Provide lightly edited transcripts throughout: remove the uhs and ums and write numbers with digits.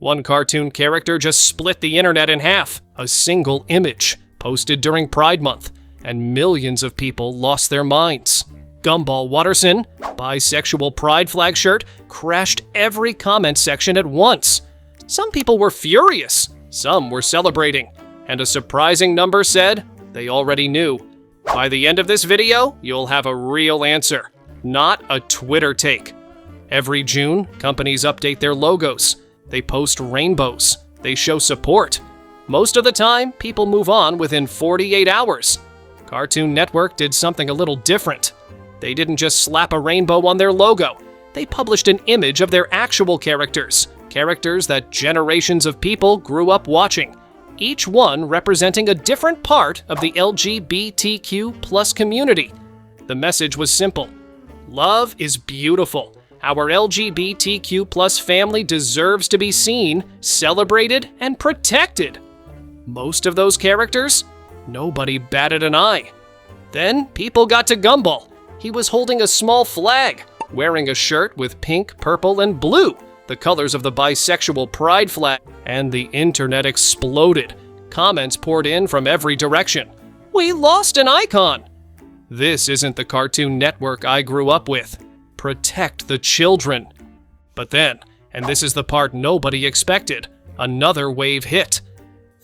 One cartoon character just split the internet in half. A single image, posted during Pride Month, and millions of people lost their minds. Gumball Watterson, bisexual pride flag shirt, crashed every comment section at once. Some people were furious, some were celebrating, and a surprising number said they already knew. By the end of this video, you'll have a real answer, not a Twitter take. Every June, companies update their logos. They post rainbows. They show support. Most of the time, people move on within 48 hours. Cartoon Network did something a little different. They didn't just slap a rainbow on their logo. They published an image of their actual characters that generations of people grew up watching, each one representing a different part of the LGBTQ+ community. The message was simple. Love is beautiful. Our LGBTQ+ family deserves to be seen, celebrated, and protected. Most of those characters, nobody batted an eye. Then people got to Gumball. He was holding a small flag, wearing a shirt with pink, purple, and blue, the colors of the bisexual pride flag, and the internet exploded. Comments poured in from every direction. We lost an icon! This isn't the Cartoon Network I grew up with. Protect the children. But then, and this is the part nobody expected, another wave hit.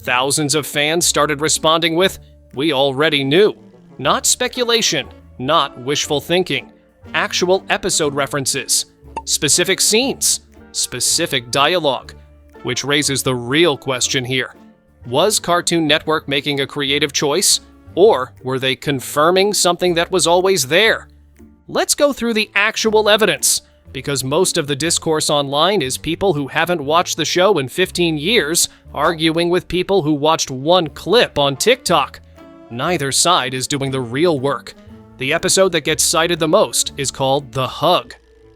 Thousands of fans started responding with, "We already knew." Not speculation, not wishful thinking. Actual episode references, specific scenes, specific dialogue. Which raises the real question here. Was Cartoon Network making a creative choice? Or were they confirming something that was always there? Let's go through the actual evidence, because most of the discourse online is people who haven't watched the show in 15 years arguing with people who watched one clip on TikTok. Neither side is doing the real work. The episode that gets cited the most is called The Hug.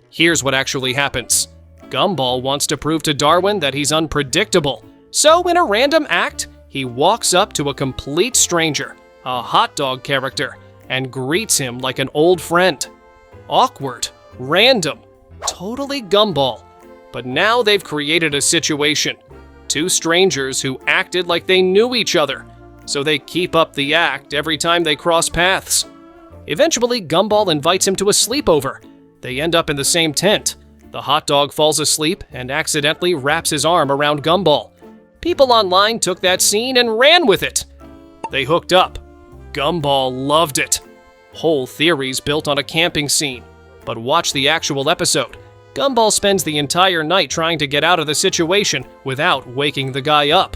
Here's what actually happens. Gumball wants to prove to Darwin that he's unpredictable. So in a random act, he walks up to a complete stranger, a hot dog character, and greets him like an old friend. Awkward, random, totally Gumball. But now they've created a situation. Two strangers who acted like they knew each other, so they keep up the act every time they cross paths. Eventually, Gumball invites him to a sleepover. They end up in the same tent. The hot dog falls asleep and accidentally wraps his arm around Gumball. People online took that scene and ran with it. They hooked up. Gumball loved it. Whole theories built on a camping scene. But watch the actual episode. Gumball spends the entire night trying to get out of the situation without waking the guy up.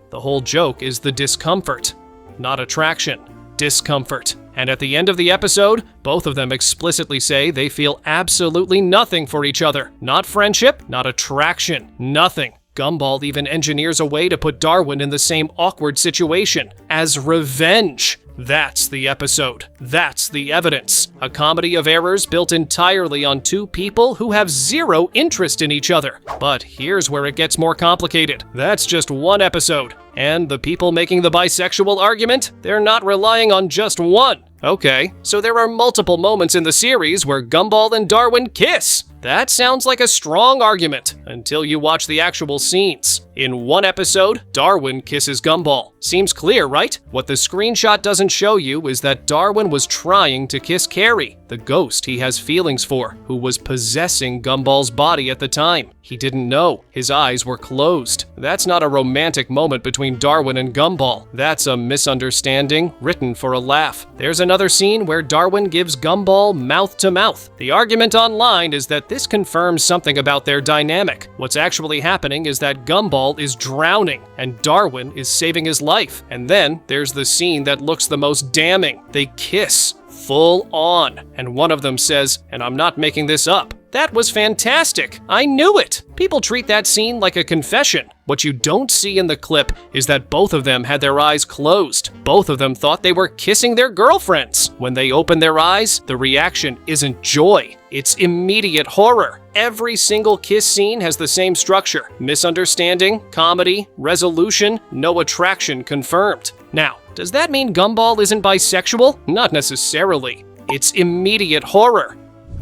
The whole joke is the discomfort. Not attraction, discomfort. And at the end of the episode, both of them explicitly say they feel absolutely nothing for each other. Not friendship, not attraction, nothing. Gumball even engineers a way to put Darwin in the same awkward situation, as revenge. That's the episode. That's the evidence. A comedy of errors built entirely on two people who have zero interest in each other. But here's where it gets more complicated. That's just one episode. And the people making the bisexual argument, they're not relying on just one. Okay, so there are multiple moments in the series where Gumball and Darwin kiss. That sounds like a strong argument until you watch the actual scenes. In one episode, Darwin kisses Gumball. Seems clear, right? What the screenshot doesn't show you is that Darwin was trying to kiss Carrie, the ghost he has feelings for, who was possessing Gumball's body at the time. He didn't know. His eyes were closed. That's not a romantic moment between Darwin and Gumball. That's a misunderstanding written for a laugh. There's another scene where Darwin gives Gumball mouth to mouth. The argument online is that this confirms something about their dynamic. What's actually happening is that Gumball is drowning and Darwin is saving his life. And then there's the scene that looks the most damning. They kiss full on, and one of them says, and I'm not making this up, "That was fantastic. I knew it." People treat that scene like a confession. What you don't see in the clip is that both of them had their eyes closed. Both of them thought they were kissing their girlfriends. When they open their eyes, the reaction isn't joy. It's immediate horror. Every single kiss scene has the same structure. Misunderstanding, comedy, resolution, no attraction confirmed. Now, does that mean Gumball isn't bisexual? Not necessarily. It's immediate horror.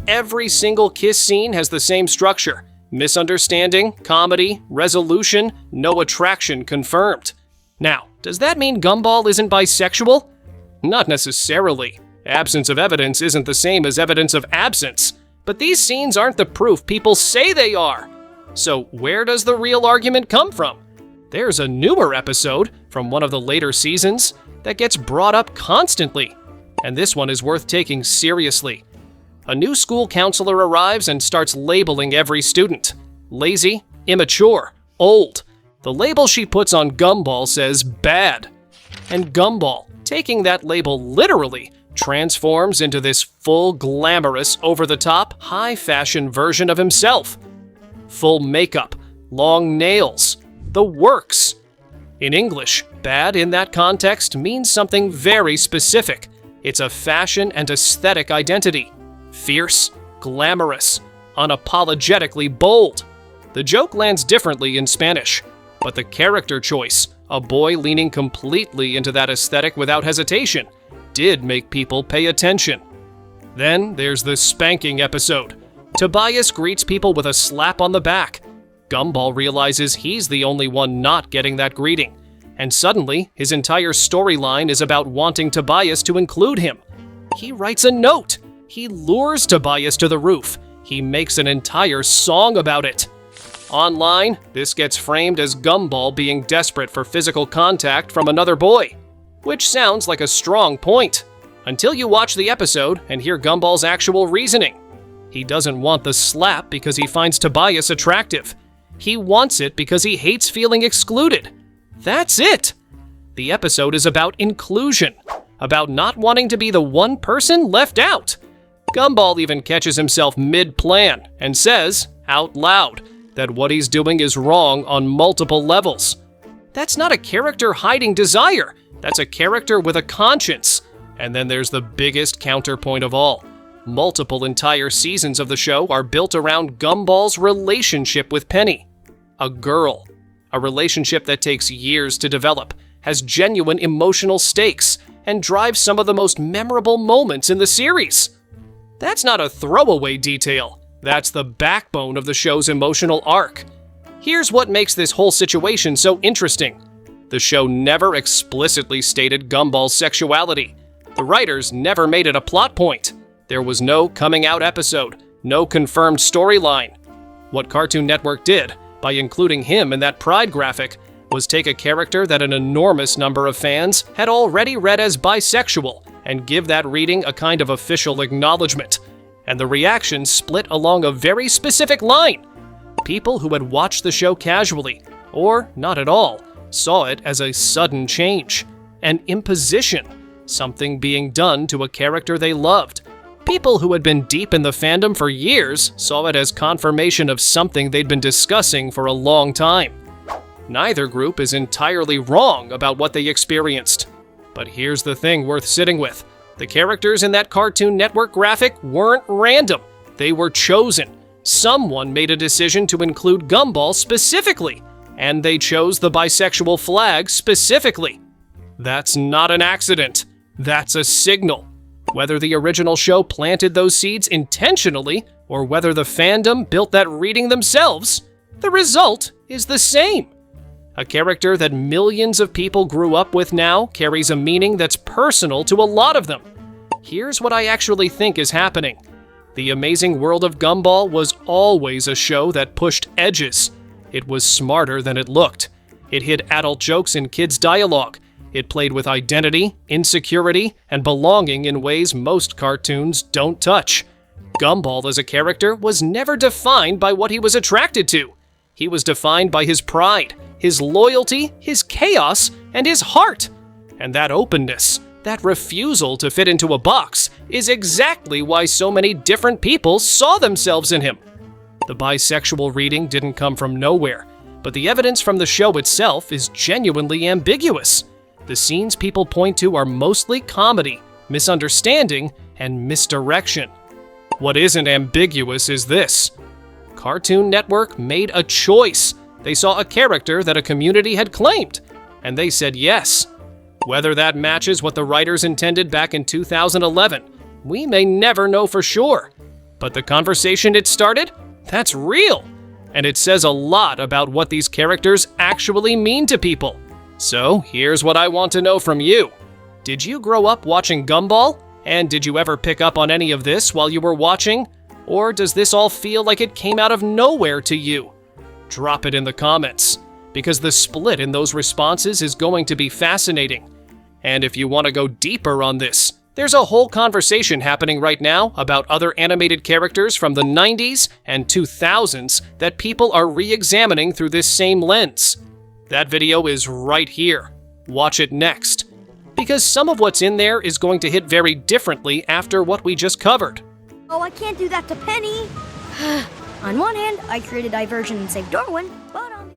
Every single kiss scene has the same structure. Misunderstanding, comedy, resolution, no attraction confirmed. Now, does that mean Gumball isn't bisexual? Not necessarily. Absence of evidence isn't the same as evidence of absence. But these scenes aren't the proof people say they are. So where does the real argument come from? There's a newer episode from one of the later seasons that gets brought up constantly. And this one is worth taking seriously. A new school counselor arrives and starts labeling every student. Lazy, immature, old. The label she puts on Gumball says bad. And Gumball, taking that label literally, transforms into this full glamorous, over-the-top, high-fashion version of himself. Full makeup, long nails, the works. In English, bad in that context means something very specific. It's a fashion and aesthetic identity. Fierce, glamorous, unapologetically bold. The joke lands differently in Spanish, but the character choice, a boy leaning completely into that aesthetic without hesitation, did make people pay attention. Then there's the spanking episode. Tobias greets people with a slap on the back. Gumball realizes he's the only one not getting that greeting. And suddenly, his entire storyline is about wanting Tobias to include him. He writes a note. He lures Tobias to the roof. He makes an entire song about it. Online, this gets framed as Gumball being desperate for physical contact from another boy. Which sounds like a strong point, until you watch the episode and hear Gumball's actual reasoning. He doesn't want the slap because he finds Tobias attractive. He wants it because he hates feeling excluded. That's it! The episode is about inclusion, about not wanting to be the one person left out. Gumball even catches himself mid-plan and says, out loud, that what he's doing is wrong on multiple levels. That's not a character hiding desire. That's a character with a conscience. And then there's the biggest counterpoint of all. Multiple entire seasons of the show are built around Gumball's relationship with Penny. A girl. A relationship that takes years to develop, has genuine emotional stakes, and drives some of the most memorable moments in the series. That's not a throwaway detail. That's the backbone of the show's emotional arc. Here's what makes this whole situation so interesting. The show never explicitly stated Gumball's sexuality. The writers never made it a plot point. There was no coming out episode, no confirmed storyline. What Cartoon Network did, by including him in that Pride graphic, was take a character that an enormous number of fans had already read as bisexual and give that reading a kind of official acknowledgement. And the reaction split along a very specific line. People who had watched the show casually, or not at all, saw it as a sudden change, an imposition, something being done to a character they loved. People who had been deep in the fandom for years saw it as confirmation of something they'd been discussing for a long time. Neither group is entirely wrong about what they experienced. But here's the thing worth sitting with. The characters in that Cartoon Network graphic weren't random. They were chosen. Someone made a decision to include Gumball specifically, and they chose the bisexual flag specifically. That's not an accident. That's a signal. Whether the original show planted those seeds intentionally, or whether the fandom built that reading themselves, the result is the same. A character that millions of people grew up with now carries a meaning that's personal to a lot of them. Here's what I actually think is happening. The Amazing World of Gumball was always a show that pushed edges. It was smarter than it looked. It hid adult jokes in kids' dialogue. It played with identity, insecurity, and belonging in ways most cartoons don't touch. Gumball as a character was never defined by what he was attracted to. He was defined by his pride, his loyalty, his chaos, and his heart. And that openness, that refusal to fit into a box, is exactly why so many different people saw themselves in him. The bisexual reading didn't come from nowhere, but the evidence from the show itself is genuinely ambiguous. The scenes people point to are mostly comedy, misunderstanding, and misdirection. What isn't ambiguous is this. Cartoon Network made a choice. They saw a character that a community had claimed, and they said yes. Whether that matches what the writers intended back in 2011, we may never know for sure. But the conversation it started, that's real. and it says a lot about what these characters actually mean to people. So here's what I want to know from you. Did you grow up watching Gumball? And did you ever pick up on any of this while you were watching? Or does this all feel like it came out of nowhere to you? Drop it in the comments, because the split in those responses is going to be fascinating. And if you want to go deeper on this, there's a whole conversation happening right now about other animated characters from the 90s and 2000s that people are re-examining through this same lens. That video is right here. Watch it next. Because some of what's in there is going to hit very differently after what we just covered. Oh, I can't do that to Penny. On one hand, I created diversion and saved Darwin, but